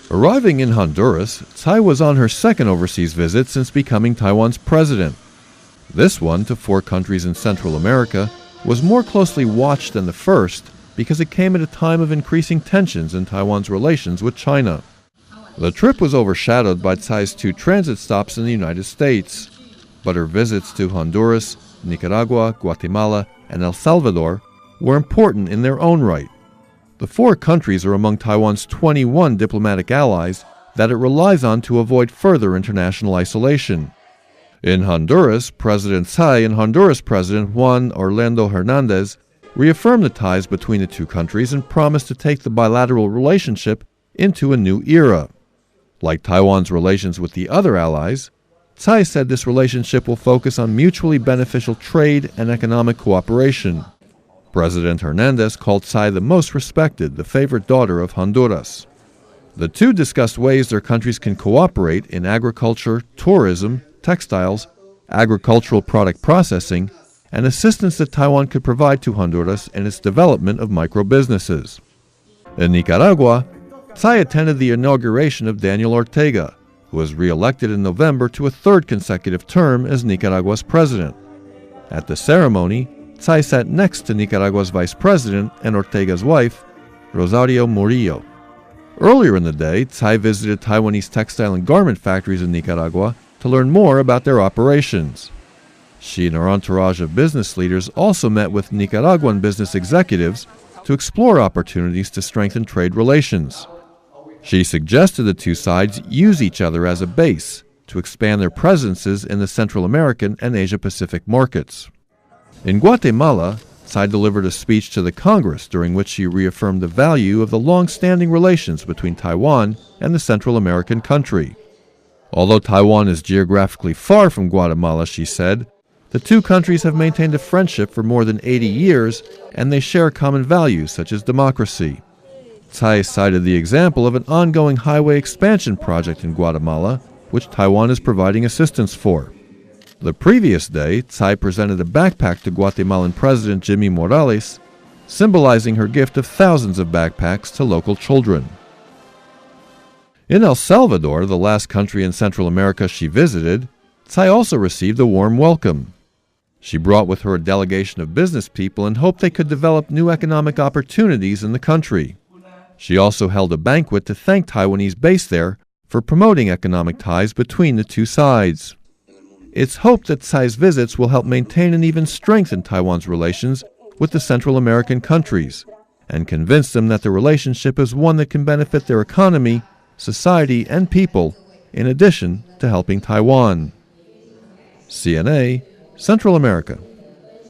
Arriving in Honduras, Tsai was on her second overseas visit since becoming Taiwan's president. This one, to 4 countries in Central America, was more closely watched than the first because it came at a time of increasing tensions in Taiwan's relations with China. The trip was overshadowed by Tsai's 2 transit stops in the United States, but her visits to Honduras, Nicaragua, Guatemala, and El Salvador were important in their own right. The 4 countries are among Taiwan's 21 diplomatic allies that it relies on to avoid further international isolation. In Honduras, President Tsai and Honduras President Juan Orlando Hernandez reaffirmed the ties between the 2 countries and promised to take the bilateral relationship into a new era. Like Taiwan's relations with the other allies, Tsai said this relationship will focus on mutually beneficial trade and economic cooperation. President Hernandez called Tsai the most respected, the favorite daughter of Honduras. The 2 discussed ways their countries can cooperate in agriculture, tourism, textiles, agricultural product processing, and assistance that Taiwan could provide to Honduras in its development of micro-businesses. In Nicaragua, Tsai attended the inauguration of Daniel Ortega, who was re-elected in November to a 3rd consecutive term as Nicaragua's president. At the ceremony, Tsai sat next to Nicaragua's vice president and Ortega's wife, Rosario Murillo. Earlier in the day, Tsai visited Taiwanese textile and garment factories in Nicaragua to learn more about their operations. She and her entourage of business leaders also met with Nicaraguan business executives to explore opportunities to strengthen trade relations. She suggested the 2 sides use each other as a base to expand their presences in the Central American and Asia-Pacific markets. In Guatemala, Tsai delivered a speech to the Congress during which she reaffirmed the value of the long-standing relations between Taiwan and the Central American country. Although Taiwan is geographically far from Guatemala, she said, the 2 countries have maintained a friendship for more than 80 years and they share common values such as democracy. Tsai cited the example of an ongoing highway expansion project in Guatemala, which Taiwan is providing assistance for. The previous day, Tsai presented a backpack to Guatemalan President Jimmy Morales, symbolizing her gift of thousands of backpacks to local children. In El Salvador, the last country in Central America she visited, Tsai also received a warm welcome. She brought with her a delegation of business people and hoped they could develop new economic opportunities in the country. She also held a banquet to thank Taiwanese based there for promoting economic ties between the 2 sides. It's hoped that Tsai's visits will help maintain and even strengthen Taiwan's relations with the Central American countries and convince them that the relationship is one that can benefit their economy, society, and people, in addition to helping Taiwan. CNA, Central America.